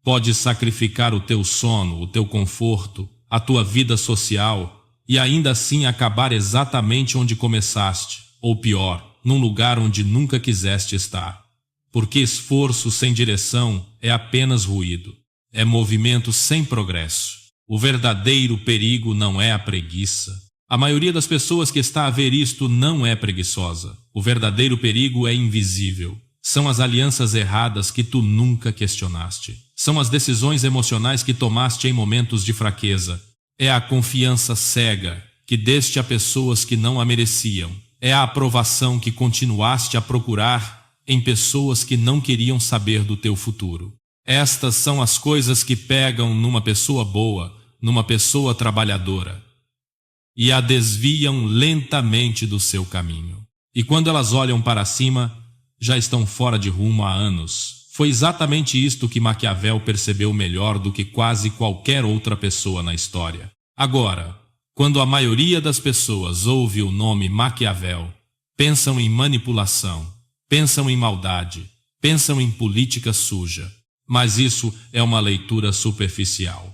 Pode sacrificar o teu sono, o teu conforto, a tua vida social e ainda assim acabar exatamente onde começaste, ou pior, num lugar onde nunca quiseste estar. Porque esforço sem direção é apenas ruído, é movimento sem progresso. O verdadeiro perigo não é a preguiça. A maioria das pessoas que está a ver isto não é preguiçosa. O verdadeiro perigo é invisível. São as alianças erradas que tu nunca questionaste. São as decisões emocionais que tomaste em momentos de fraqueza. É a confiança cega que deste a pessoas que não a mereciam. É a aprovação que continuaste a procurar em pessoas que não queriam saber do teu futuro. Estas são as coisas que pegam numa pessoa boa, numa pessoa trabalhadora, e a desviam lentamente do seu caminho. E quando elas olham para cima, já estão fora de rumo há anos. Foi exatamente isto que Maquiavel percebeu melhor do que quase qualquer outra pessoa na história. Agora, quando a maioria das pessoas ouve o nome Maquiavel, pensam em manipulação, pensam em maldade, pensam em política suja. Mas isso é uma leitura superficial.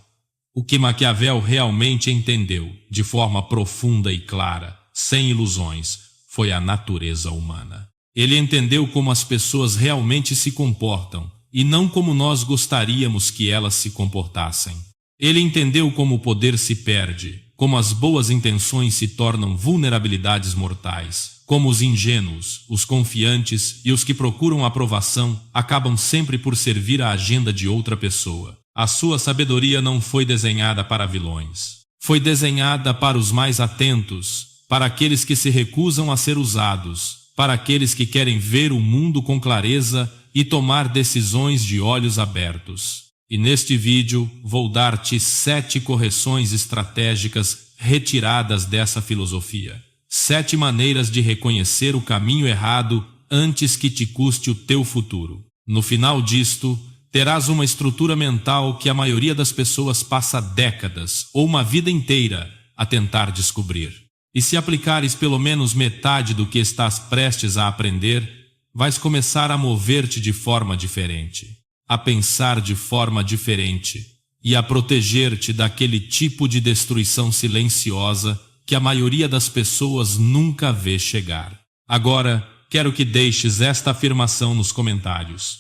O que Maquiavel realmente entendeu, de forma profunda e clara, sem ilusões, foi a natureza humana. Ele entendeu como as pessoas realmente se comportam, e não como nós gostaríamos que elas se comportassem. Ele entendeu como o poder se perde, como as boas intenções se tornam vulnerabilidades mortais, como os ingênuos, os confiantes e os que procuram aprovação acabam sempre por servir à agenda de outra pessoa. A sua sabedoria não foi desenhada para vilões. Foi desenhada para os mais atentos, para aqueles que se recusam a ser usados, para aqueles que querem ver o mundo com clareza e tomar decisões de olhos abertos. E neste vídeo vou dar-te 7 correções estratégicas retiradas dessa filosofia. 7 maneiras de reconhecer o caminho errado antes que te custe o teu futuro. No final disto, terás uma estrutura mental que a maioria das pessoas passa décadas ou uma vida inteira a tentar descobrir. E se aplicares pelo menos metade do que estás prestes a aprender, vais começar a mover-te de forma diferente, a pensar de forma diferente e a proteger-te daquele tipo de destruição silenciosa que a maioria das pessoas nunca vê chegar. Agora, quero que deixes esta afirmação nos comentários.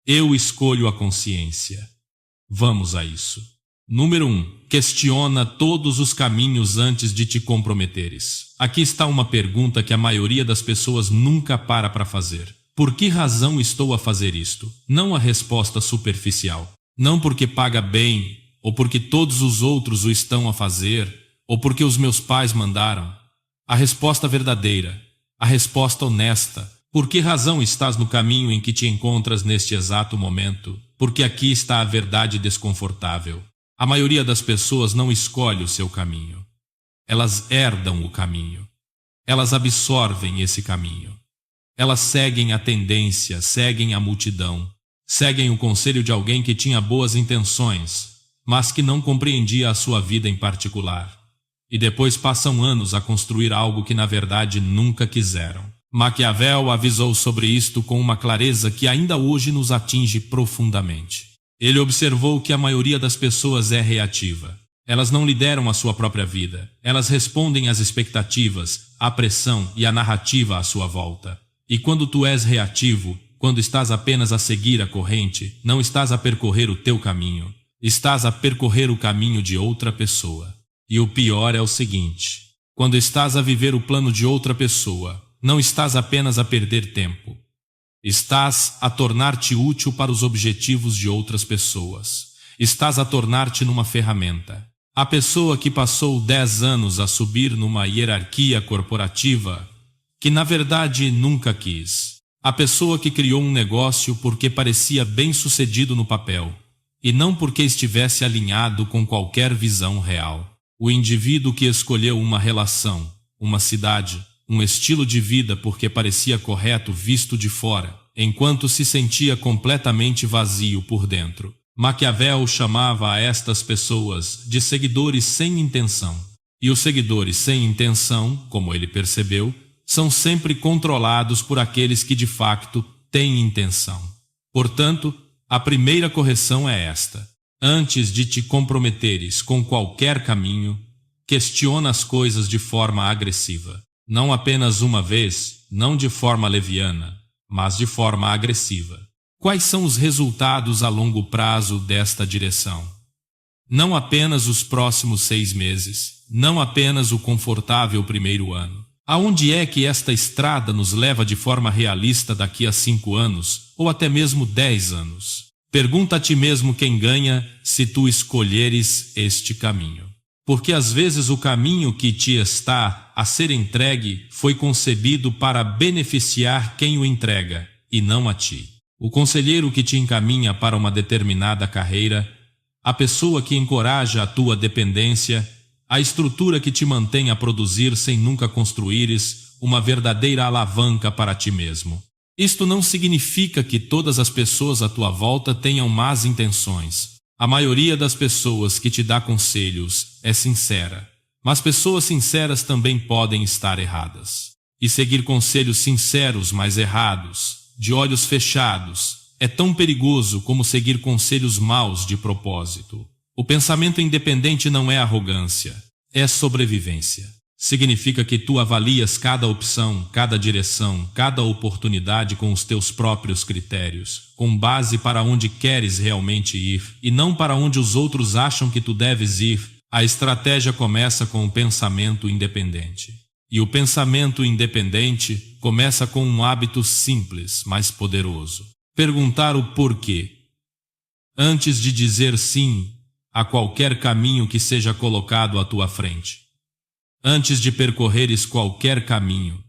Eu escolho a consciência. Vamos a isso. Número 1. Questiona todos os caminhos antes de te comprometeres. Aqui está uma pergunta que a maioria das pessoas nunca para fazer. Por que razão estou a fazer isto? Não a resposta superficial. Não porque paga bem, ou porque todos os outros o estão a fazer, ou porque os meus pais mandaram. A resposta verdadeira, a resposta honesta. Por que razão estás no caminho em que te encontras neste exato momento? Porque aqui está a verdade desconfortável. A maioria das pessoas não escolhe o seu caminho. Elas herdam o caminho. Elas absorvem esse caminho. Elas seguem a tendência, seguem a multidão, seguem o conselho de alguém que tinha boas intenções, mas que não compreendia a sua vida em particular. E depois passam anos a construir algo que na verdade nunca quiseram. Maquiavel avisou sobre isto com uma clareza que ainda hoje nos atinge profundamente. Ele observou que a maioria das pessoas é reativa. Elas não lideram a sua própria vida. Elas respondem às expectativas, à pressão e à narrativa à sua volta. E quando tu és reativo, quando estás apenas a seguir a corrente, não estás a percorrer o teu caminho. Estás a percorrer o caminho de outra pessoa. E o pior é o seguinte: quando estás a viver o plano de outra pessoa, não estás apenas a perder tempo. Estás a tornar-te útil para os objetivos de outras pessoas. Estás a tornar-te numa ferramenta. A pessoa que passou 10 anos a subir numa hierarquia corporativa, que na verdade nunca quis. A pessoa que criou um negócio porque parecia bem-sucedido no papel, e não porque estivesse alinhado com qualquer visão real. O indivíduo que escolheu uma relação, uma cidade, um estilo de vida porque parecia correto visto de fora, enquanto se sentia completamente vazio por dentro. Maquiavel chamava a estas pessoas de seguidores sem intenção. E os seguidores sem intenção, como ele percebeu, são sempre controlados por aqueles que de facto têm intenção. Portanto, A primeira correção é esta: antes de te comprometeres com qualquer caminho, questiona as coisas de forma agressiva. Não apenas uma vez, não de forma leviana, mas de forma agressiva. Quais são os resultados a longo prazo desta direção? Não apenas os próximos 6 meses, não apenas o confortável primeiro ano. Aonde é que esta estrada nos leva de forma realista daqui a 5 anos, ou até mesmo 10 anos? Pergunta a ti mesmo quem ganha se tu escolheres este caminho. Porque às vezes o caminho que te está a ser entregue foi concebido para beneficiar quem o entrega, e não a ti. O conselheiro que te encaminha para uma determinada carreira, a pessoa que encoraja a tua dependência, a estrutura que te mantém a produzir sem nunca construíres uma verdadeira alavanca para ti mesmo. Isto não significa que todas as pessoas à tua volta tenham más intenções. A maioria das pessoas que te dá conselhos é sincera, mas pessoas sinceras também podem estar erradas. E seguir conselhos sinceros, mas errados, de olhos fechados, é tão perigoso como seguir conselhos maus de propósito. O pensamento independente não é arrogância, é sobrevivência. Significa que tu avalias cada opção, cada direção, cada oportunidade com os teus próprios critérios, com base para onde queres realmente ir e não para onde os outros acham que tu deves ir. A estratégia começa com o pensamento independente. E o pensamento independente começa com um hábito simples, mas poderoso: perguntar o porquê. Antes de dizer sim a qualquer caminho que seja colocado à tua frente. Antes de percorreres qualquer caminho,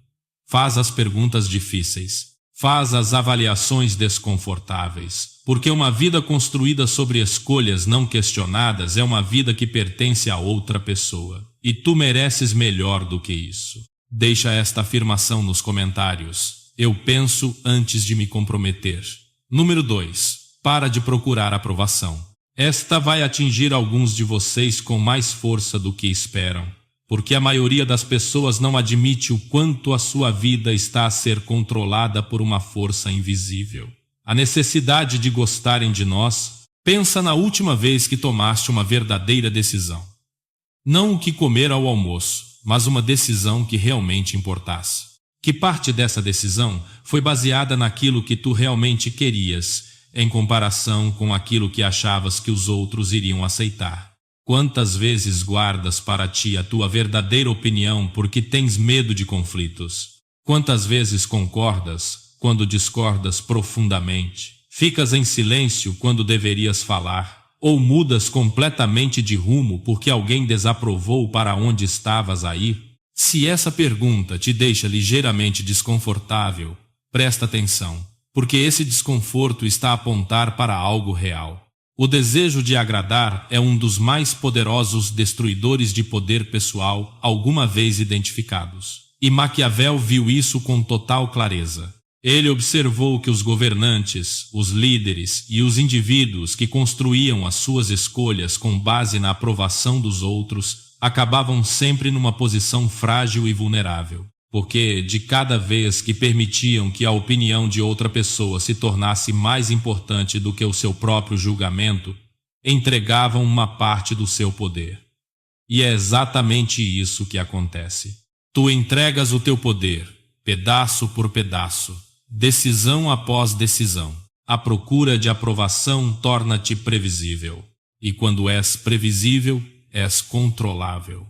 faz as perguntas difíceis. Faz as avaliações desconfortáveis, porque uma vida construída sobre escolhas não questionadas é uma vida que pertence a outra pessoa. E tu mereces melhor do que isso. Deixa esta afirmação nos comentários. Eu penso antes de me comprometer. Número 2. Para de procurar aprovação. Esta vai atingir alguns de vocês com mais força do que esperam, porque a maioria das pessoas não admite o quanto a sua vida está a ser controlada por uma força invisível. A necessidade de gostarem de nós. Pensa na última vez que tomaste uma verdadeira decisão. Não o que comer ao almoço, mas uma decisão que realmente importasse. Que parte dessa decisão foi baseada naquilo que tu realmente querias, em comparação com aquilo que achavas que os outros iriam aceitar? Quantas vezes guardas para ti a tua verdadeira opinião porque tens medo de conflitos? Quantas vezes concordas quando discordas profundamente? Ficas em silêncio quando deverias falar? Ou mudas completamente de rumo porque alguém desaprovou para onde estavas a ir? Se essa pergunta te deixa ligeiramente desconfortável, presta atenção, porque esse desconforto está a apontar para algo real. O desejo de agradar é um dos mais poderosos destruidores de poder pessoal alguma vez identificados. E Maquiavel viu isso com total clareza. Ele observou que os governantes, os líderes e os indivíduos que construíam as suas escolhas com base na aprovação dos outros acabavam sempre numa posição frágil e vulnerável. Porque, de cada vez que permitiam que a opinião de outra pessoa se tornasse mais importante do que o seu próprio julgamento, entregavam uma parte do seu poder. E é exatamente isso que acontece. Tu entregas o teu poder, pedaço por pedaço, decisão após decisão. A procura de aprovação torna-te previsível. E quando és previsível, és controlável.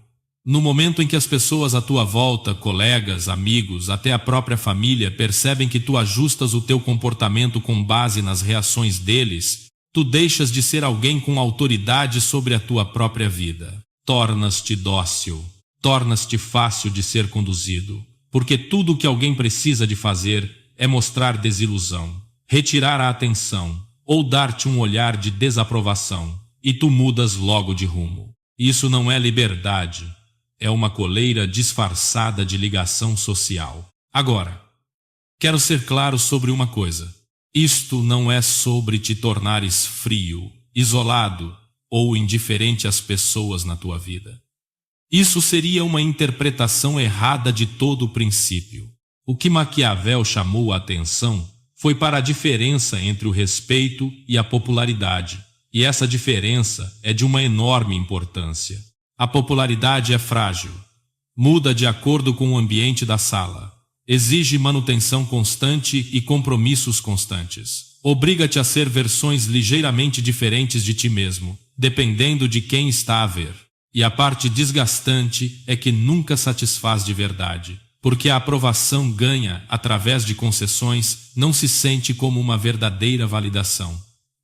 No momento em que as pessoas à tua volta, colegas, amigos, até a própria família, percebem que tu ajustas o teu comportamento com base nas reações deles, tu deixas de ser alguém com autoridade sobre a tua própria vida. Tornas-te dócil, tornas-te fácil de ser conduzido, porque tudo o que alguém precisa de fazer é mostrar desilusão, retirar a atenção ou dar-te um olhar de desaprovação, e tu mudas logo de rumo. Isso não é liberdade. É uma coleira disfarçada de ligação social. Agora, quero ser claro sobre uma coisa. Isto não é sobre te tornares frio, isolado ou indiferente às pessoas na tua vida. Isso seria uma interpretação errada de todo o princípio. O que Maquiavel chamou a atenção foi para a diferença entre o respeito e a popularidade. E essa diferença é de uma enorme importância. A popularidade é frágil. Muda de acordo com o ambiente da sala. Exige manutenção constante e compromissos constantes. Obriga-te a ser versões ligeiramente diferentes de ti mesmo, dependendo de quem está a ver. E a parte desgastante é que nunca satisfaz de verdade, porque a aprovação ganha através de concessões não se sente como uma verdadeira validação.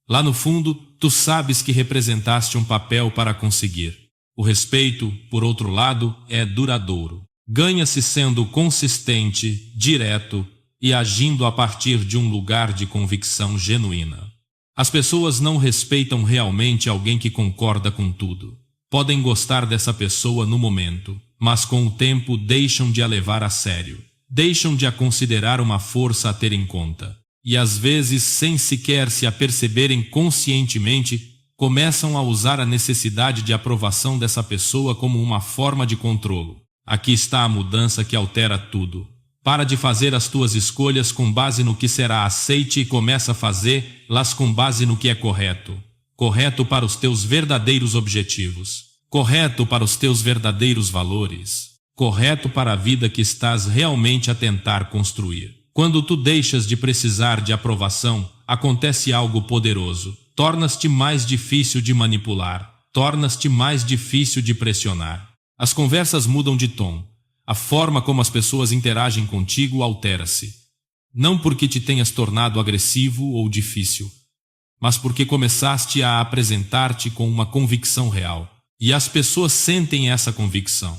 Lá no fundo, tu sabes que representaste um papel para conseguir. O respeito, por outro lado, é duradouro. Ganha-se sendo consistente, direto e agindo a partir de um lugar de convicção genuína. As pessoas não respeitam realmente alguém que concorda com tudo. Podem gostar dessa pessoa no momento, mas com o tempo deixam de a levar a sério. Deixam de a considerar uma força a ter em conta. E às vezes, sem sequer se aperceberem conscientemente, começam a usar a necessidade de aprovação dessa pessoa como uma forma de controlo. Aqui está a mudança que altera tudo. Para de fazer as tuas escolhas com base no que será aceite e começa a fazê-las com base no que é correto. Correto para os teus verdadeiros objetivos. Correto para os teus verdadeiros valores. Correto para a vida que estás realmente a tentar construir. Quando tu deixas de precisar de aprovação, acontece algo poderoso. Tornas-te mais difícil de manipular. Tornas-te mais difícil de pressionar. As conversas mudam de tom. A forma como as pessoas interagem contigo altera-se. Não porque te tenhas tornado agressivo ou difícil, mas porque começaste a apresentar-te com uma convicção real. E as pessoas sentem essa convicção.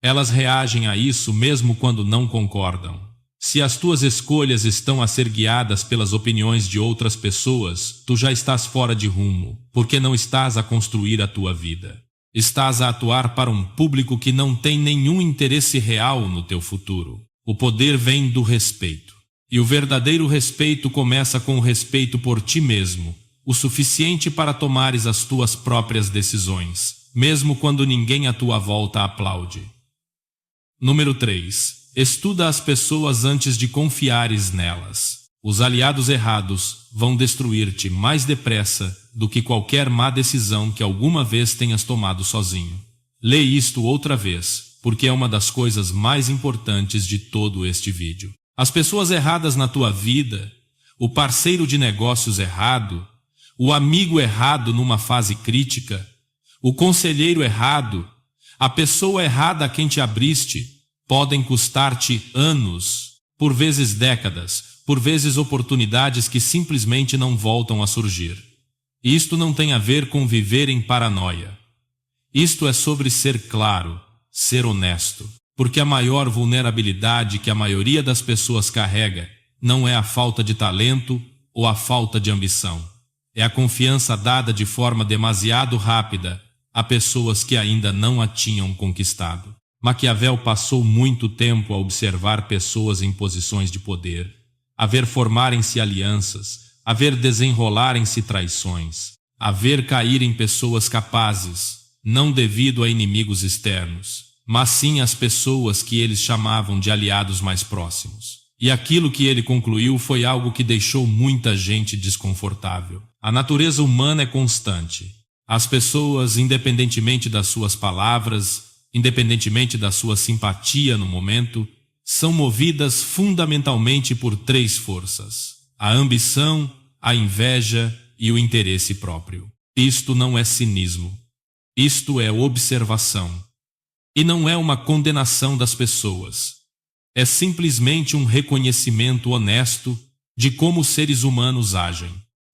Elas reagem a isso mesmo quando não concordam. Se as tuas escolhas estão a ser guiadas pelas opiniões de outras pessoas, tu já estás fora de rumo, porque não estás a construir a tua vida. Estás a atuar para um público que não tem nenhum interesse real no teu futuro. O poder vem do respeito. E o verdadeiro respeito começa com o respeito por ti mesmo, o suficiente para tomares as tuas próprias decisões, mesmo quando ninguém à tua volta aplaude. Número 3. Estuda as pessoas antes de confiares nelas. Os aliados errados vão destruir-te mais depressa do que qualquer má decisão que alguma vez tenhas tomado sozinho. Lê isto outra vez, porque é uma das coisas mais importantes de todo este vídeo. As pessoas erradas na tua vida, o parceiro de negócios errado, o amigo errado numa fase crítica, o conselheiro errado, a pessoa errada a quem te abriste, podem custar-te anos, por vezes décadas, por vezes oportunidades que simplesmente não voltam a surgir. Isto não tem a ver com viver em paranoia. Isto é sobre ser claro, ser honesto, porque a maior vulnerabilidade que a maioria das pessoas carrega não é a falta de talento ou a falta de ambição. É a confiança dada de forma demasiado rápida a pessoas que ainda não a tinham conquistado. Maquiavel passou muito tempo a observar pessoas em posições de poder, a ver formarem-se alianças, a ver desenrolarem-se traições, a ver caírem pessoas capazes, não devido a inimigos externos, mas sim às pessoas que eles chamavam de aliados mais próximos. E aquilo que ele concluiu foi algo que deixou muita gente desconfortável. A natureza humana é constante. As pessoas, independentemente das suas palavras, independentemente da sua simpatia no momento, são movidas fundamentalmente por 3 forças: a ambição, a inveja e o interesse próprio. Isto não é cinismo. Isto é observação. E não é uma condenação das pessoas. É simplesmente um reconhecimento honesto de como os seres humanos agem.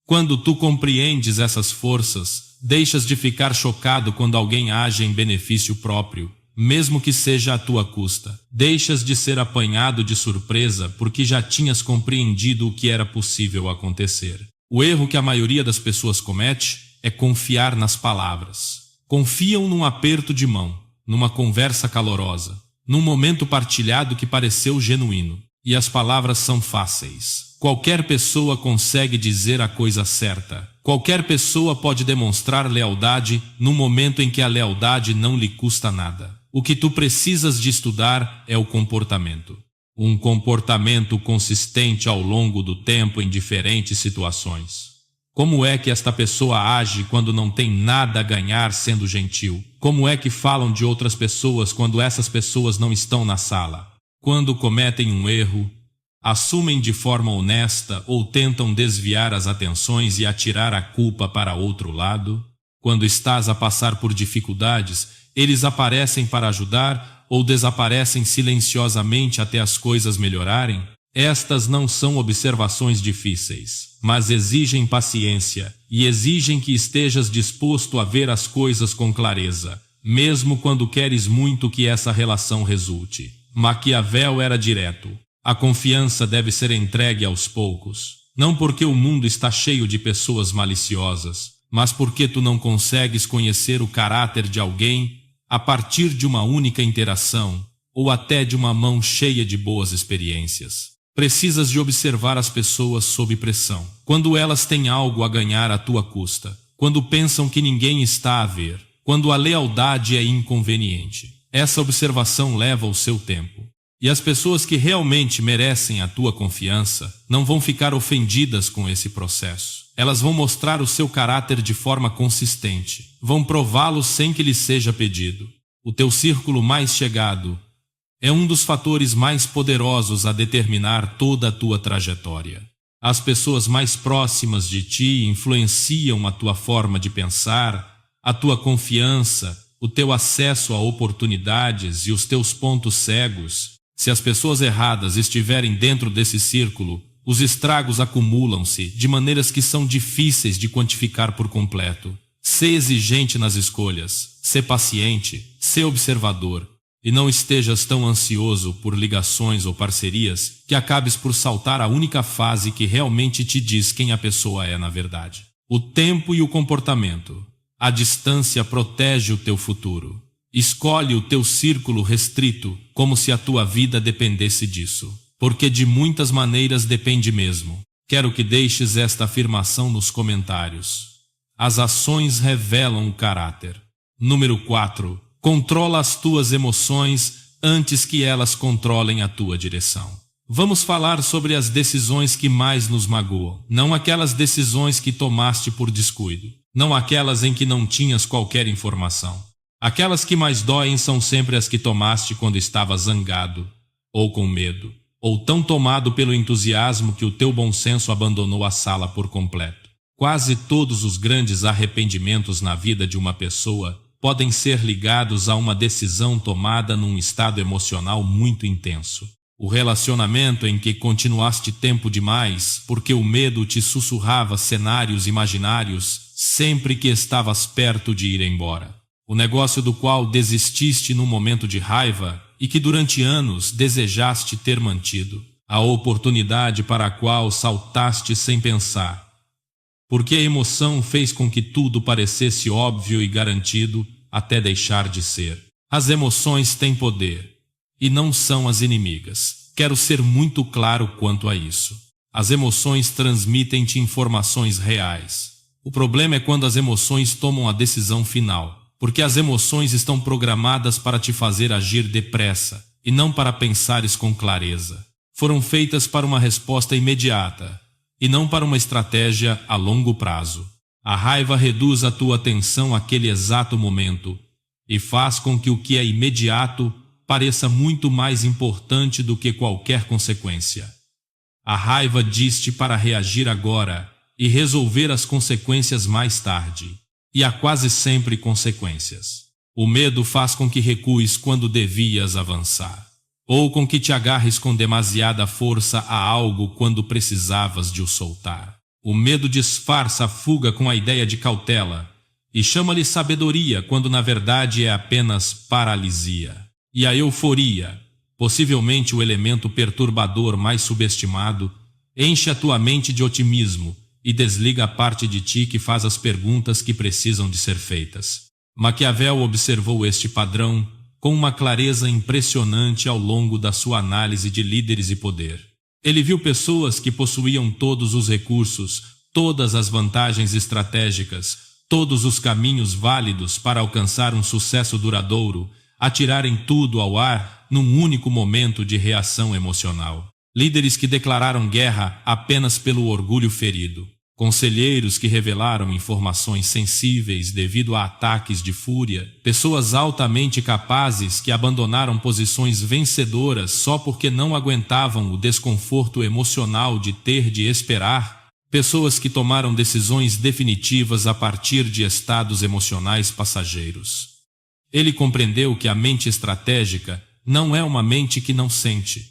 Quando tu compreendes essas forças, deixas de ficar chocado quando alguém age em benefício próprio, mesmo que seja à tua custa. Deixas de ser apanhado de surpresa porque já tinhas compreendido o que era possível acontecer. O erro que a maioria das pessoas comete é confiar nas palavras. Confiam num aperto de mão, numa conversa calorosa, num momento partilhado que pareceu genuíno. E as palavras são fáceis. Qualquer pessoa consegue dizer a coisa certa. Qualquer pessoa pode demonstrar lealdade no momento em que a lealdade não lhe custa nada. O que tu precisas de estudar é o comportamento. um comportamento consistente ao longo do tempo em diferentes situações. Como é que esta pessoa age quando não tem nada a ganhar sendo gentil? Como é que falam de outras pessoas quando essas pessoas não estão na sala? Quando cometem um erro, assumem de forma honesta ou tentam desviar as atenções e atirar a culpa para outro lado? Quando estás a passar por dificuldades, eles aparecem para ajudar ou desaparecem silenciosamente até as coisas melhorarem? Estas não são observações difíceis, mas exigem paciência e exigem que estejas disposto a ver as coisas com clareza, mesmo quando queres muito que essa relação resulte. Maquiavel era direto. A confiança deve ser entregue aos poucos, não porque o mundo está cheio de pessoas maliciosas, mas porque tu não consegues conhecer o caráter de alguém a partir de uma única interação ou até de uma mão cheia de boas experiências. Precisas de observar as pessoas sob pressão, quando elas têm algo a ganhar à tua custa, quando pensam que ninguém está a ver, quando a lealdade é inconveniente. Essa observação leva o seu tempo. E as pessoas que realmente merecem a tua confiança não vão ficar ofendidas com esse processo. Elas vão mostrar o seu caráter de forma consistente, vão prová-lo sem que lhes seja pedido. O teu círculo mais chegado é um dos fatores mais poderosos a determinar toda a tua trajetória. As pessoas mais próximas de ti influenciam a tua forma de pensar, a tua confiança, o teu acesso a oportunidades e os teus pontos cegos. Se as pessoas erradas estiverem dentro desse círculo, os estragos acumulam-se de maneiras que são difíceis de quantificar por completo. Sê exigente nas escolhas, sê paciente, sê observador. E não estejas tão ansioso por ligações ou parcerias que acabes por saltar a única fase que realmente te diz quem a pessoa é na verdade. O tempo e o comportamento. A distância protege o teu futuro. Escolhe o teu círculo restrito como se a tua vida dependesse disso. Porque de muitas maneiras depende mesmo. Quero que deixes esta afirmação nos comentários. As ações revelam o caráter. Número 4. Controla as tuas emoções antes que elas controlem a tua direção. Vamos falar sobre as decisões que mais nos magoam, não aquelas decisões que tomaste por descuido, não aquelas em que não tinhas qualquer informação. Aquelas que mais doem são sempre as que tomaste quando estava zangado, ou com medo, ou tão tomado pelo entusiasmo que o teu bom senso abandonou a sala por completo. Quase todos os grandes arrependimentos na vida de uma pessoa podem ser ligados a uma decisão tomada num estado emocional muito intenso. O relacionamento em que continuaste tempo demais porque o medo te sussurrava cenários imaginários sempre que estavas perto de ir embora. O negócio do qual desististe num momento de raiva e que durante anos desejaste ter mantido. A oportunidade para a qual saltaste sem pensar. Porque a emoção fez com que tudo parecesse óbvio e garantido até deixar de ser. As emoções têm poder e não são as inimigas. Quero ser muito claro quanto a isso. As emoções transmitem-te informações reais. O problema é quando as emoções tomam a decisão final, porque as emoções estão programadas para te fazer agir depressa e não para pensares com clareza. Foram feitas para uma resposta imediata e não para uma estratégia a longo prazo. A raiva reduz a tua atenção àquele exato momento e faz com que o que é imediato pareça muito mais importante do que qualquer consequência. A raiva diz-te para reagir agora e resolver as consequências mais tarde. E há quase sempre consequências. O medo faz com que recues quando devias avançar, ou com que te agarres com demasiada força a algo quando precisavas de o soltar. O medo disfarça a fuga com a ideia de cautela e chama-lhe sabedoria quando na verdade é apenas paralisia. E a euforia, possivelmente o elemento perturbador mais subestimado, enche a tua mente de otimismo e desliga a parte de ti que faz as perguntas que precisam de ser feitas. Maquiavel observou este padrão com uma clareza impressionante ao longo da sua análise de líderes e poder. Ele viu pessoas que possuíam todos os recursos, todas as vantagens estratégicas, todos os caminhos válidos para alcançar um sucesso duradouro, atirarem tudo ao ar num único momento de reação emocional. Líderes que declararam guerra apenas pelo orgulho ferido. Conselheiros que revelaram informações sensíveis devido a ataques de fúria. Pessoas altamente capazes que abandonaram posições vencedoras só porque não aguentavam o desconforto emocional de ter de esperar. Pessoas que tomaram decisões definitivas a partir de estados emocionais passageiros. Ele compreendeu que a mente estratégica não é uma mente que não sente.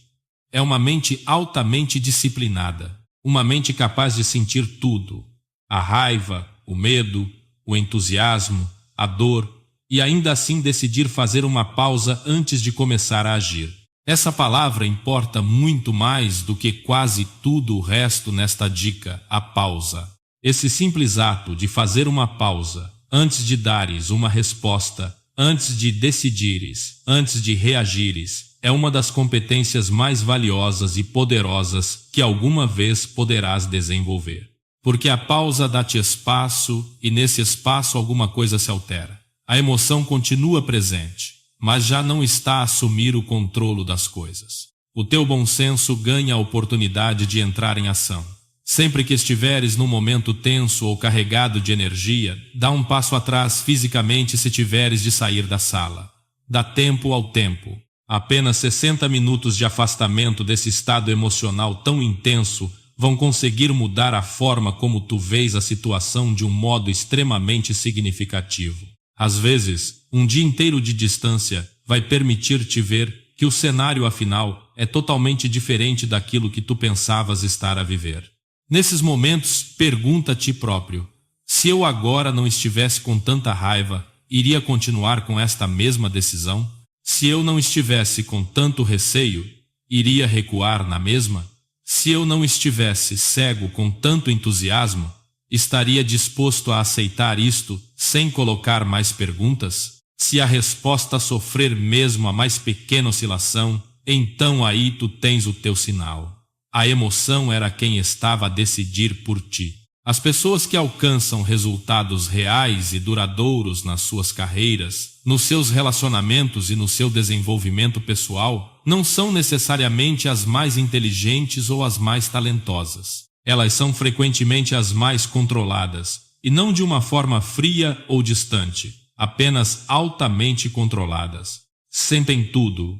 É uma mente altamente disciplinada. Uma mente capaz de sentir tudo: a raiva, o medo, o entusiasmo, a dor, e ainda assim decidir fazer uma pausa antes de começar a agir. Essa palavra importa muito mais do que quase tudo o resto nesta dica, a pausa. Esse simples ato de fazer uma pausa, antes de dares uma resposta, antes de decidires, antes de reagires, é uma das competências mais valiosas e poderosas que alguma vez poderás desenvolver. Porque a pausa dá-te espaço e nesse espaço alguma coisa se altera. A emoção continua presente, mas já não está a assumir o controle das coisas. O teu bom senso ganha a oportunidade de entrar em ação. Sempre que estiveres num momento tenso ou carregado de energia, dá um passo atrás fisicamente se tiveres de sair da sala. Dá tempo ao tempo. Apenas 60 minutos de afastamento desse estado emocional tão intenso vão conseguir mudar a forma como tu vês a situação de um modo extremamente significativo. Às vezes, um dia inteiro de distância vai permitir-te ver que o cenário afinal é totalmente diferente daquilo que tu pensavas estar a viver. Nesses momentos, pergunta a ti próprio: se eu agora não estivesse com tanta raiva, iria continuar com esta mesma decisão? Se eu não estivesse com tanto receio, iria recuar na mesma? Se eu não estivesse cego com tanto entusiasmo, estaria disposto a aceitar isto sem colocar mais perguntas? Se a resposta sofrer mesmo a mais pequena oscilação, então aí tu tens o teu sinal. A emoção era quem estava a decidir por ti. As pessoas que alcançam resultados reais e duradouros nas suas carreiras, nos seus relacionamentos e no seu desenvolvimento pessoal, não são necessariamente as mais inteligentes ou as mais talentosas. Elas são frequentemente as mais controladas, e não de uma forma fria ou distante, apenas altamente controladas. Sentem tudo,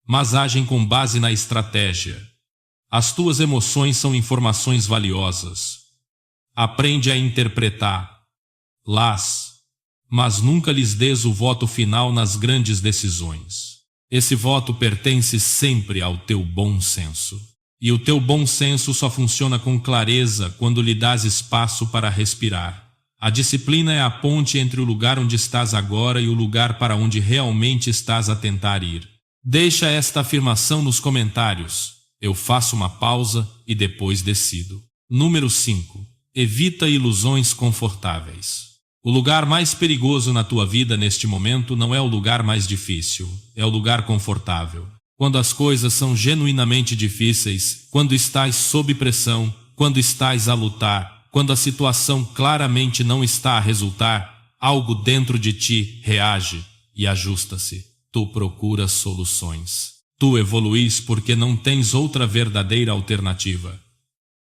mas agem com base na estratégia. As tuas emoções são informações valiosas. Aprende a interpretá-las, mas nunca lhes dês o voto final nas grandes decisões. Esse voto pertence sempre ao teu bom senso. E o teu bom senso só funciona com clareza quando lhe dás espaço para respirar. A disciplina é a ponte entre o lugar onde estás agora e o lugar para onde realmente estás a tentar ir. Deixa esta afirmação nos comentários. Eu faço uma pausa e depois decido. Número 5. Evita ilusões confortáveis. O lugar mais perigoso na tua vida neste momento não é o lugar mais difícil, é o lugar confortável. Quando as coisas são genuinamente difíceis, quando estás sob pressão, quando estás a lutar, quando a situação claramente não está a resultar, algo dentro de ti reage e ajusta-se. Tu procuras soluções. Tu evoluís porque não tens outra verdadeira alternativa.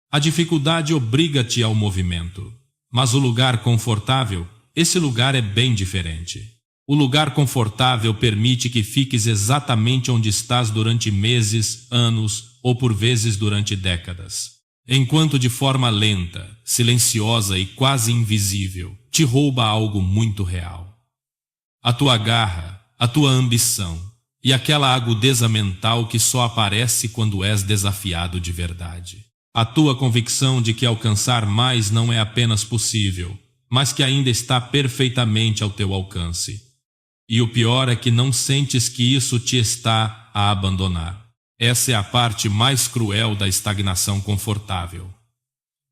A dificuldade obriga-te ao movimento, mas o lugar confortável, esse lugar é bem diferente. O lugar confortável permite que fiques exatamente onde estás durante meses, anos ou por vezes durante décadas. Enquanto de forma lenta, silenciosa e quase invisível, te rouba algo muito real. A tua garra, a tua ambição e aquela agudeza mental que só aparece quando és desafiado de verdade. A tua convicção de que alcançar mais não é apenas possível, mas que ainda está perfeitamente ao teu alcance. E o pior é que não sentes que isso te está a abandonar. Essa é a parte mais cruel da estagnação confortável.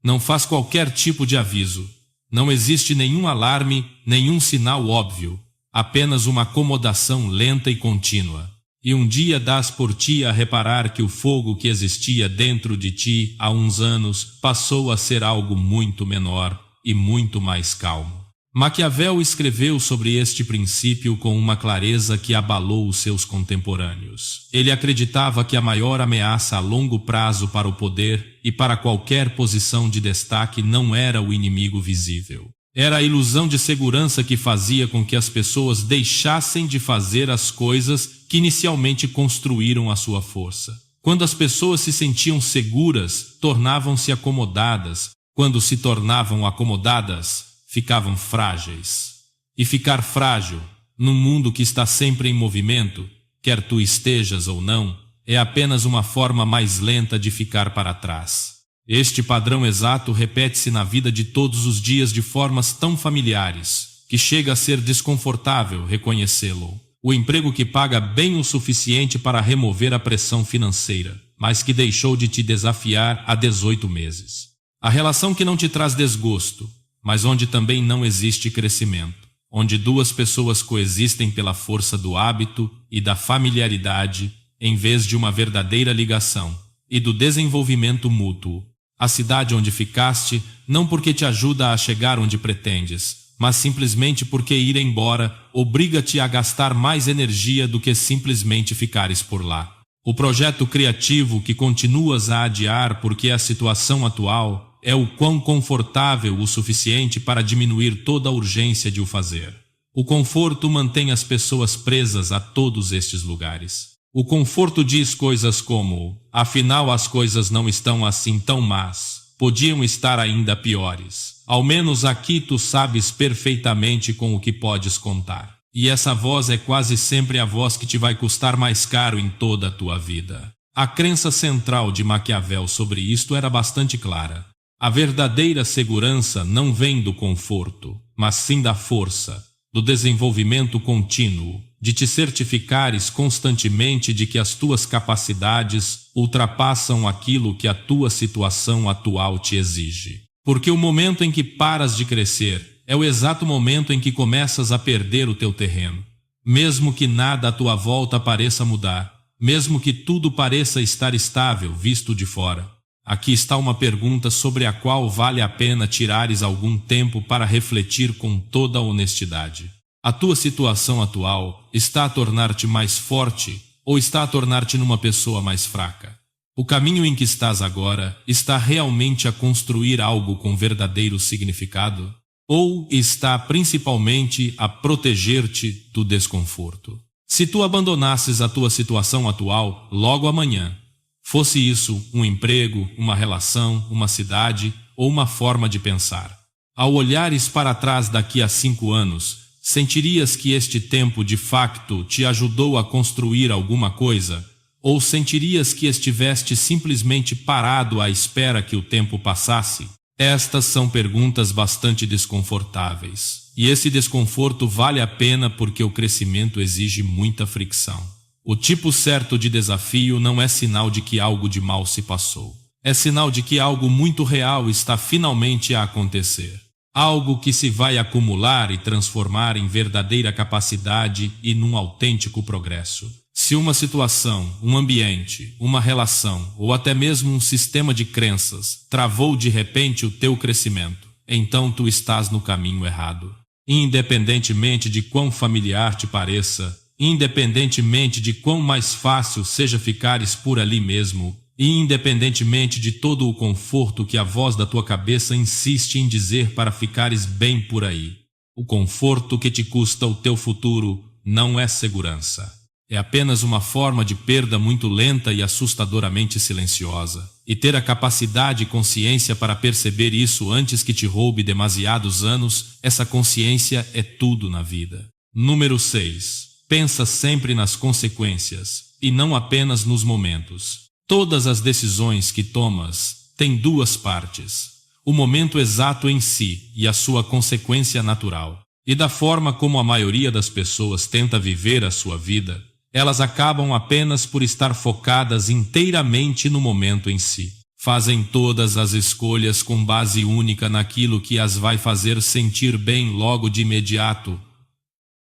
Não faz qualquer tipo de aviso. Não existe nenhum alarme, nenhum sinal óbvio. Apenas uma acomodação lenta e contínua. E um dia dás por ti a reparar que o fogo que existia dentro de ti há uns anos passou a ser algo muito menor e muito mais calmo. Maquiavel escreveu sobre este princípio com uma clareza que abalou os seus contemporâneos. Ele acreditava que a maior ameaça a longo prazo para o poder e para qualquer posição de destaque não era o inimigo visível. Era a ilusão de segurança que fazia com que as pessoas deixassem de fazer as coisas que inicialmente construíram a sua força. Quando as pessoas se sentiam seguras, tornavam-se acomodadas. Quando se tornavam acomodadas, ficavam frágeis. E ficar frágil, num mundo que está sempre em movimento, quer tu estejas ou não, é apenas uma forma mais lenta de ficar para trás. Este padrão exato repete-se na vida de todos os dias de formas tão familiares, que chega a ser desconfortável reconhecê-lo. O emprego que paga bem o suficiente para remover a pressão financeira, mas que deixou de te desafiar há 18 meses. A relação que não te traz desgosto, mas onde também não existe crescimento, onde duas pessoas coexistem pela força do hábito e da familiaridade, em vez de uma verdadeira ligação e do desenvolvimento mútuo. A cidade onde ficaste, não porque te ajuda a chegar onde pretendes, mas simplesmente porque ir embora obriga-te a gastar mais energia do que simplesmente ficares por lá. O projeto criativo que continuas a adiar porque a situação atual é o quão confortável o suficiente para diminuir toda a urgência de o fazer. O conforto mantém as pessoas presas a todos estes lugares. O conforto diz coisas como: afinal as coisas não estão assim tão más, podiam estar ainda piores. Ao menos aqui tu sabes perfeitamente com o que podes contar. E essa voz é quase sempre a voz que te vai custar mais caro em toda a tua vida. A crença central de Maquiavel sobre isto era bastante clara. A verdadeira segurança não vem do conforto, mas sim da força, do desenvolvimento contínuo, de te certificares constantemente de que as tuas capacidades ultrapassam aquilo que a tua situação atual te exige. Porque o momento em que paras de crescer é o exato momento em que começas a perder o teu terreno. Mesmo que nada à tua volta pareça mudar, mesmo que tudo pareça estar estável visto de fora. Aqui está uma pergunta sobre a qual vale a pena tirares algum tempo para refletir com toda a honestidade. A tua situação atual está a tornar-te mais forte ou está a tornar-te numa pessoa mais fraca? O caminho em que estás agora está realmente a construir algo com verdadeiro significado? Ou está principalmente a proteger-te do desconforto? Se tu abandonasses a tua situação atual logo amanhã, fosse isso um emprego, uma relação, uma cidade ou uma forma de pensar, ao olhares para trás daqui a 5 anos, sentirias que este tempo de facto te ajudou a construir alguma coisa? Ou sentirias que estiveste simplesmente parado à espera que o tempo passasse? Estas são perguntas bastante desconfortáveis. E esse desconforto vale a pena porque o crescimento exige muita fricção. O tipo certo de desafio não é sinal de que algo de mal se passou. É sinal de que algo muito real está finalmente a acontecer. Algo que se vai acumular e transformar em verdadeira capacidade e num autêntico progresso. Se uma situação, um ambiente, uma relação ou até mesmo um sistema de crenças travou de repente o teu crescimento, então tu estás no caminho errado. Independentemente de quão familiar te pareça, independentemente de quão mais fácil seja ficares por ali mesmo, e independentemente de todo o conforto que a voz da tua cabeça insiste em dizer para ficares bem por aí, o conforto que te custa o teu futuro não é segurança. É apenas uma forma de perda muito lenta e assustadoramente silenciosa. E ter a capacidade e consciência para perceber isso antes que te roube demasiados anos, essa consciência é tudo na vida. Número 6. Pensa sempre nas consequências, e não apenas nos momentos. Todas as decisões que tomas têm duas partes: o momento exato em si e a sua consequência natural. E da forma como a maioria das pessoas tenta viver a sua vida, elas acabam apenas por estar focadas inteiramente no momento em si. Fazem todas as escolhas com base única naquilo que as vai fazer sentir bem logo de imediato,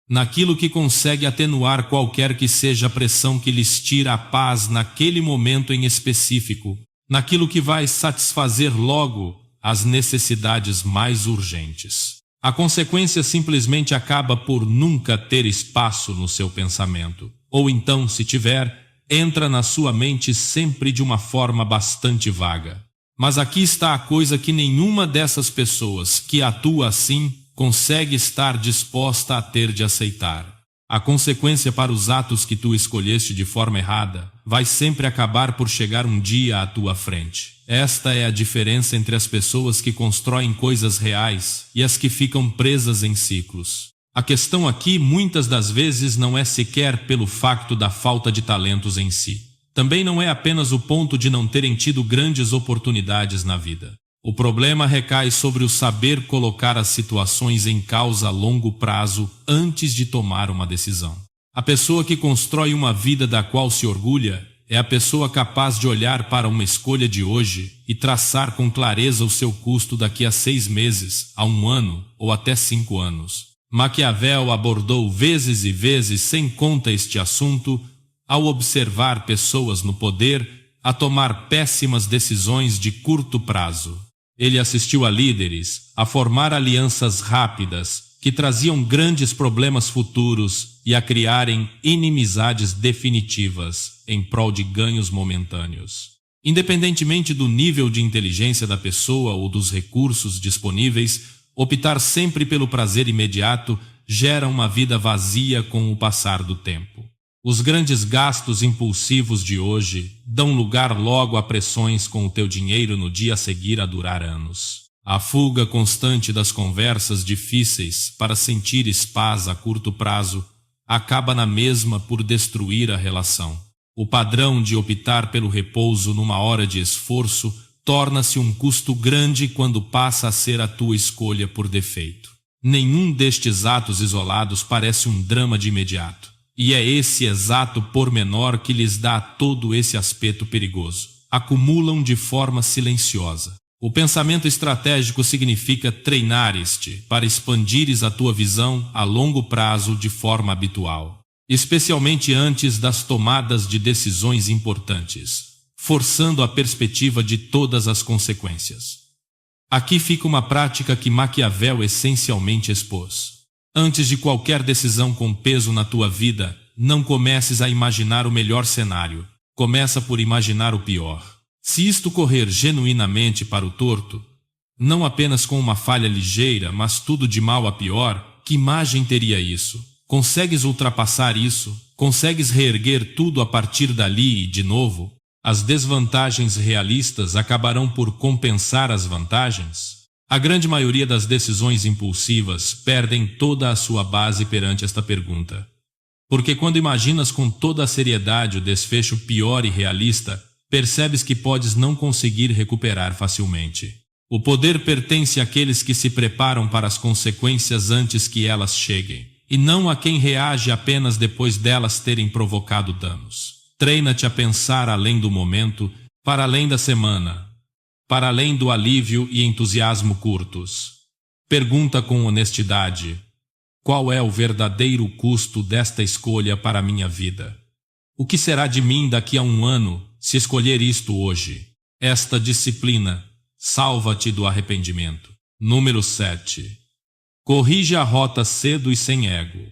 naquilo que consegue atenuar qualquer que seja a pressão que lhes tira a paz naquele momento em específico, naquilo que vai satisfazer logo as necessidades mais urgentes. A consequência simplesmente acaba por nunca ter espaço no seu pensamento. Ou então, se tiver, entra na sua mente sempre de uma forma bastante vaga. Mas aqui está a coisa que nenhuma dessas pessoas que atua assim consegue estar disposta a ter de aceitar. A consequência para os atos que tu escolheste de forma errada vai sempre acabar por chegar um dia à tua frente. Esta é a diferença entre as pessoas que constroem coisas reais e as que ficam presas em ciclos. A questão aqui muitas das vezes não é sequer pelo facto da falta de talentos em si. Também não é apenas o ponto de não terem tido grandes oportunidades na vida. O problema recai sobre o saber colocar as situações em causa a longo prazo antes de tomar uma decisão. A pessoa que constrói uma vida da qual se orgulha é a pessoa capaz de olhar para uma escolha de hoje e traçar com clareza o seu custo daqui a 6 meses, a 1 ano ou até 5 anos. Maquiavel abordou vezes e vezes sem conta este assunto ao observar pessoas no poder a tomar péssimas decisões de curto prazo. Ele assistiu a líderes a formar alianças rápidas que traziam grandes problemas futuros e a criarem inimizades definitivas em prol de ganhos momentâneos. Independentemente do nível de inteligência da pessoa ou dos recursos disponíveis, optar sempre pelo prazer imediato gera uma vida vazia com o passar do tempo. Os grandes gastos impulsivos de hoje dão lugar logo a pressões com o teu dinheiro no dia a seguir a durar anos. A fuga constante das conversas difíceis para sentir paz a curto prazo acaba na mesma por destruir a relação. O padrão de optar pelo repouso numa hora de esforço torna-se um custo grande quando passa a ser a tua escolha por defeito. Nenhum destes atos isolados parece um drama de imediato. E é esse exato pormenor que lhes dá todo esse aspecto perigoso. Acumulam de forma silenciosa. O pensamento estratégico significa treinar-te para expandires a tua visão a longo prazo de forma habitual, especialmente antes das tomadas de decisões importantes, forçando a perspectiva de todas as consequências. Aqui fica uma prática que Maquiavel essencialmente expôs. Antes de qualquer decisão com peso na tua vida, não comeces a imaginar o melhor cenário. Começa por imaginar o pior. Se isto correr genuinamente para o torto, não apenas com uma falha ligeira, mas tudo de mal a pior, que imagem teria isso? Consegues ultrapassar isso? Consegues reerguer tudo a partir dali e, de novo? As desvantagens realistas acabarão por compensar as vantagens? A grande maioria das decisões impulsivas perdem toda a sua base perante esta pergunta. Porque quando imaginas com toda a seriedade o desfecho pior e realista, percebes que podes não conseguir recuperar facilmente. O poder pertence àqueles que se preparam para as consequências antes que elas cheguem, e não a quem reage apenas depois delas terem provocado danos. Treina-te a pensar além do momento, para além da semana, para além do alívio e entusiasmo curtos. Pergunta com honestidade: qual é o verdadeiro custo desta escolha para a minha vida? O que será de mim daqui a 1 ano se escolher isto hoje? Esta disciplina salva-te do arrependimento. Número 7. Corrige a rota cedo e sem ego.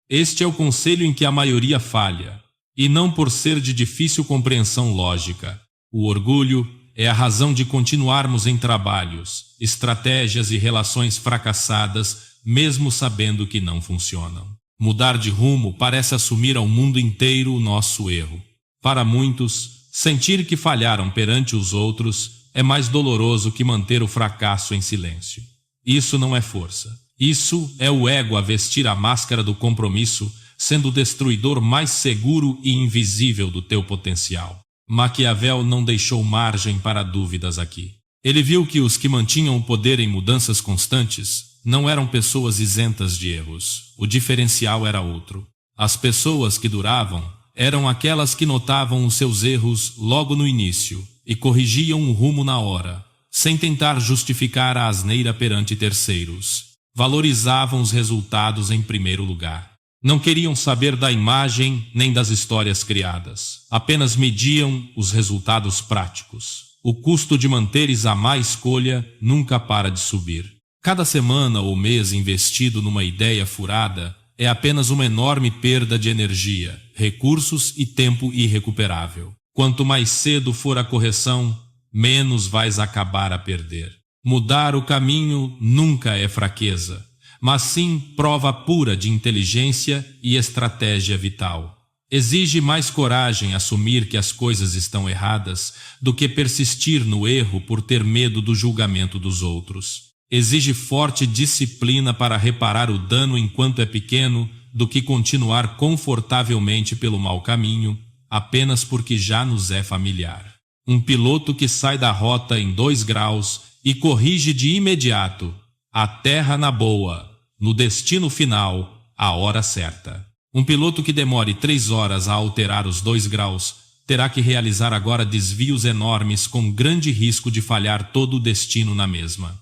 Este é o conselho em que a maioria falha, e não por ser de difícil compreensão lógica. O orgulho é a razão de continuarmos em trabalhos, estratégias e relações fracassadas, mesmo sabendo que não funcionam. Mudar de rumo parece assumir ao mundo inteiro o nosso erro. Para muitos, sentir que falharam perante os outros é mais doloroso que manter o fracasso em silêncio. Isso não é força. Isso é o ego a vestir a máscara do compromisso, sendo o destruidor mais seguro e invisível do teu potencial. Maquiavel não deixou margem para dúvidas aqui. Ele viu que os que mantinham o poder em mudanças constantes não eram pessoas isentas de erros. O diferencial era outro. As pessoas que duravam eram aquelas que notavam os seus erros logo no início e corrigiam o rumo na hora, sem tentar justificar a asneira perante terceiros. Valorizavam os resultados em primeiro lugar. Não queriam saber da imagem nem das histórias criadas. Apenas mediam os resultados práticos. O custo de manteres a má escolha nunca para de subir. Cada semana ou mês investido numa ideia furada é apenas uma enorme perda de energia, recursos e tempo irrecuperável. Quanto mais cedo for a correção, menos vais acabar a perder. Mudar o caminho nunca é fraqueza, mas sim prova pura de inteligência e estratégia vital. Exige mais coragem assumir que as coisas estão erradas do que persistir no erro por ter medo do julgamento dos outros. Exige forte disciplina para reparar o dano enquanto é pequeno do que continuar confortavelmente pelo mau caminho, apenas porque já nos é familiar. Um piloto que sai da rota em 2 graus e corrige de imediato, aterra na boa, no destino final, à hora certa. Um piloto que demore 3 horas a alterar os 2 graus terá que realizar agora desvios enormes com grande risco de falhar todo o destino na mesma.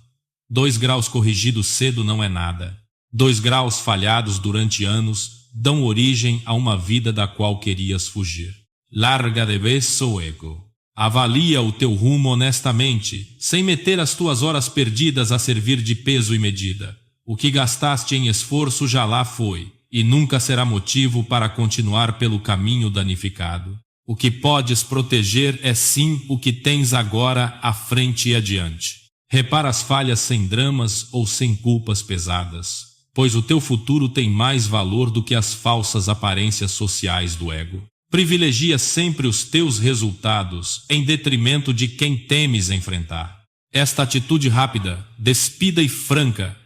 2 graus corrigidos cedo não é nada. 2 graus falhados durante anos dão origem a uma vida da qual querias fugir. Larga de vez o ego. Avalia o teu rumo honestamente, sem meter as tuas horas perdidas a servir de peso e medida. O que gastaste em esforço já lá foi, e nunca será motivo para continuar pelo caminho danificado. O que podes proteger é sim o que tens agora à frente e adiante. Repara as falhas sem dramas ou sem culpas pesadas, pois o teu futuro tem mais valor do que as falsas aparências sociais do ego. Privilegia sempre os teus resultados em detrimento de quem temes enfrentar. Esta atitude rápida, despida e franca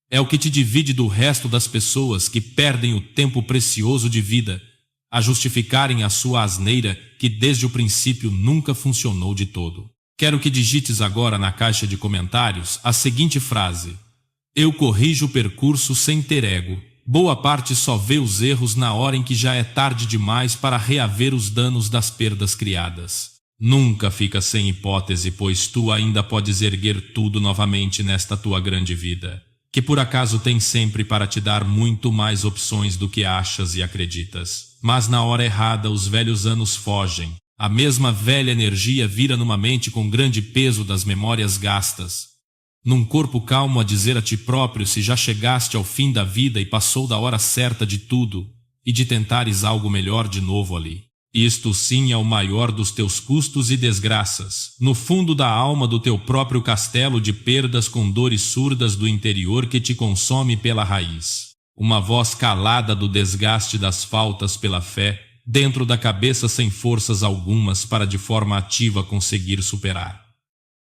é o que te divide do resto das pessoas que perdem o tempo precioso de vida a justificarem a sua asneira que desde o princípio nunca funcionou de todo. Quero que digites agora na caixa de comentários a seguinte frase: eu corrijo o percurso sem ter ego. Boa parte só vê os erros na hora em que já é tarde demais para reaver os danos das perdas criadas. Nunca fica sem hipótese, pois tu ainda podes erguer tudo novamente nesta tua grande vida, que por acaso tem sempre para te dar muito mais opções do que achas e acreditas. Mas na hora errada os velhos anos fogem. A mesma velha energia vira numa mente com grande peso das memórias gastas. Num corpo calmo a dizer a ti próprio se já chegaste ao fim da vida e passou da hora certa de tudo e de tentares algo melhor de novo ali. Isto sim é o maior dos teus custos e desgraças, no fundo da alma do teu próprio castelo de perdas com dores surdas do interior que te consome pela raiz. Uma voz calada do desgaste das faltas pela fé, dentro da cabeça sem forças algumas para de forma ativa conseguir superar.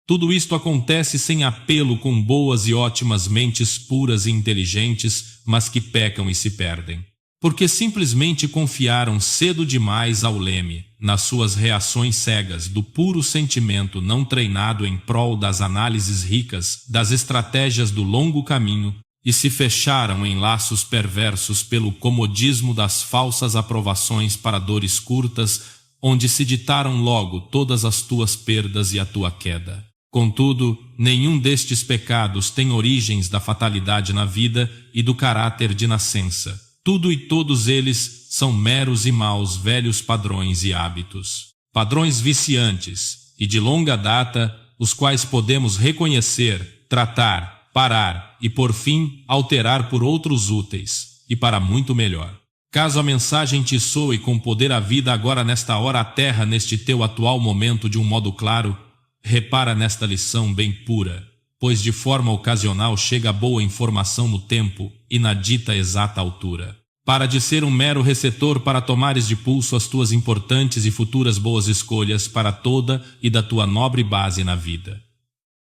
Tudo isto acontece sem apelo com boas e ótimas mentes puras e inteligentes, mas que pecam e se perdem. Porque simplesmente confiaram cedo demais ao leme, nas suas reações cegas do puro sentimento não treinado em prol das análises ricas, das estratégias do longo caminho, e se fecharam em laços perversos pelo comodismo das falsas aprovações para dores curtas, onde se ditaram logo todas as tuas perdas e a tua queda. Contudo, nenhum destes pecados tem origens da fatalidade na vida e do caráter de nascença. Tudo e todos eles são meros e maus velhos padrões e hábitos. Padrões viciantes e de longa data, os quais podemos reconhecer, tratar, parar e, por fim, alterar por outros úteis e para muito melhor. Caso a mensagem te soe com poder a vida agora nesta hora a terra neste teu atual momento de um modo claro, repara nesta lição bem pura, pois de forma ocasional chega boa informação no tempo e na dita exata altura. Para de ser um mero receptor para tomares de pulso as tuas importantes e futuras boas escolhas para toda e da tua nobre base na vida.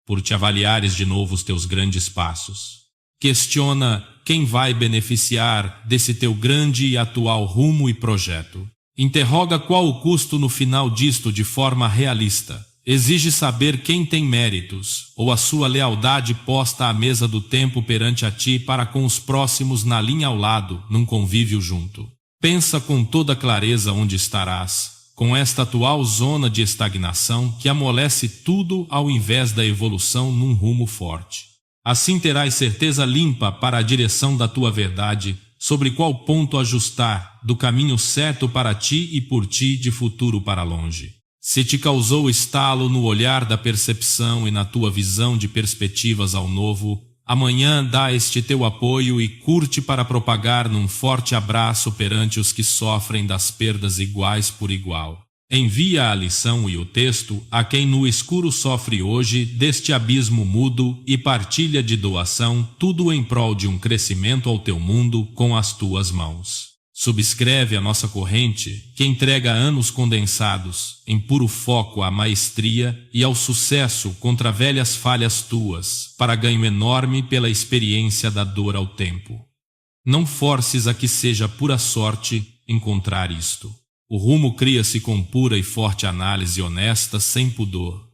Por te avaliares de novo os teus grandes passos. Questiona quem vai beneficiar desse teu grande e atual rumo e projeto. Interroga qual o custo no final disto de forma realista. Exige saber quem tem méritos, ou a sua lealdade posta à mesa do tempo perante a ti para com os próximos na linha ao lado, num convívio junto. Pensa com toda clareza onde estarás, com esta atual zona de estagnação que amolece tudo ao invés da evolução num rumo forte. Assim terás certeza limpa para a direção da tua verdade, sobre qual ponto ajustar do caminho certo para ti e por ti de futuro para longe. Se te causou estalo no olhar da percepção e na tua visão de perspectivas ao novo, Amanhã dá este teu apoio e curte para propagar num forte abraço perante os que sofrem das perdas iguais por igual. Envia a lição e o texto a quem no escuro sofre hoje deste abismo mudo e partilha de doação tudo em prol de um crescimento ao teu mundo com as tuas mãos. Subscreve a nossa corrente que entrega anos condensados em puro foco à maestria e ao sucesso contra velhas falhas tuas, para ganho enorme pela experiência da dor ao tempo. Não forces a que seja pura sorte encontrar isto. O rumo cria-se com pura e forte análise honesta, sem pudor,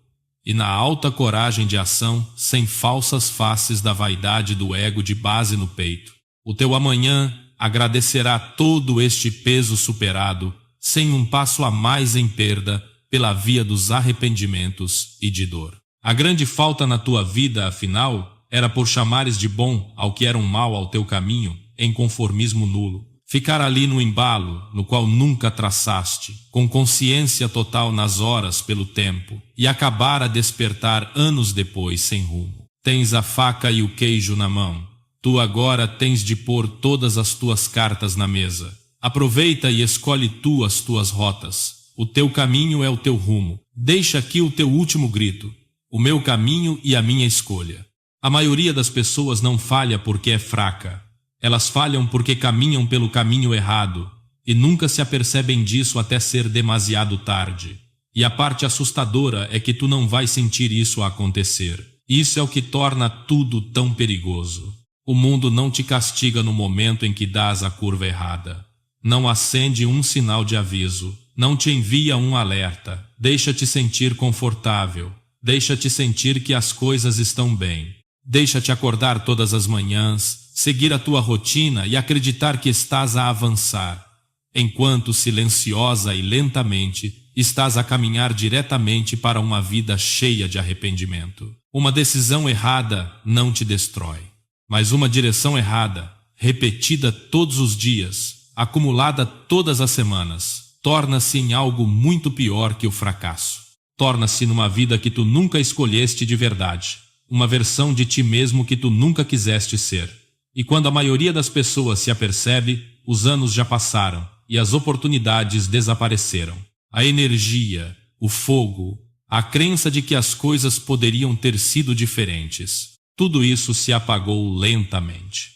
e na alta coragem de ação, sem falsas faces da vaidade do ego de base no peito. O teu amanhã agradecerá todo este peso superado, sem um passo a mais em perda, pela via dos arrependimentos e de dor. A grande falta na tua vida, afinal, era por chamares de bom ao que era um mal ao teu caminho, em conformismo nulo. Ficar ali no embalo, no qual nunca traçaste, com consciência total nas horas pelo tempo, e acabar a despertar anos depois sem rumo. Tens a faca e o queijo na mão. Tu agora tens de pôr todas as tuas cartas na mesa. Aproveita e escolhe tu as tuas rotas. O teu caminho é o teu rumo. Deixa aqui o teu último grito. O meu caminho e a minha escolha. A maioria das pessoas não falha porque é fraca. Elas falham porque caminham pelo caminho errado e nunca se apercebem disso até ser demasiado tarde. E a parte assustadora é que tu não vais sentir isso acontecer. Isso é o que torna tudo tão perigoso. O mundo não te castiga no momento em que dás a curva errada. Não acende um sinal de aviso. Não te envia um alerta. Deixa-te sentir confortável. Deixa-te sentir que as coisas estão bem. Deixa-te acordar todas as manhãs, seguir a tua rotina e acreditar que estás a avançar, enquanto silenciosa e lentamente estás a caminhar diretamente para uma vida cheia de arrependimento. Uma decisão errada não te destrói. Mas uma direção errada, repetida todos os dias, acumulada todas as semanas, torna-se em algo muito pior que o fracasso. Torna-se numa vida que tu nunca escolheste de verdade, uma versão de ti mesmo que tu nunca quiseste ser. E quando a maioria das pessoas se apercebe, os anos já passaram e as oportunidades desapareceram. A energia, o fogo, a crença de que as coisas poderiam ter sido diferentes. Tudo isso se apagou lentamente.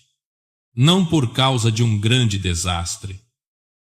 Não por causa de um grande desastre,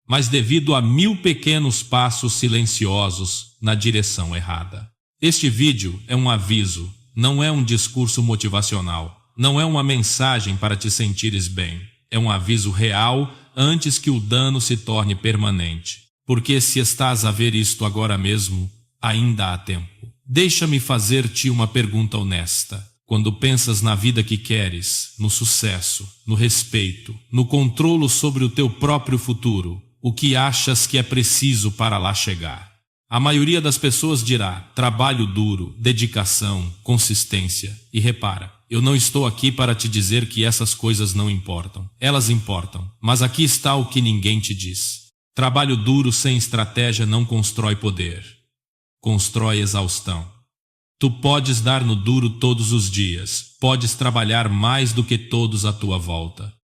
mas devido a 1000 pequenos passos silenciosos na direção errada. Este vídeo é um aviso, não é um discurso motivacional, não é uma mensagem para te sentires bem. É um aviso real antes que o dano se torne permanente. Porque se estás a ver isto agora mesmo, ainda há tempo. Deixa-me fazer-te uma pergunta honesta. Quando pensas na vida que queres, no sucesso, no respeito, no controlo sobre o teu próprio futuro, o que achas que é preciso para lá chegar? A maioria das pessoas dirá trabalho duro, dedicação, consistência. E repara, eu não estou aqui para te dizer que essas coisas não importam. Elas importam, mas aqui está o que ninguém te diz. Trabalho duro sem estratégia não constrói poder. Constrói exaustão. Tu podes dar no duro todos os dias, podes trabalhar mais do que todos à tua volta,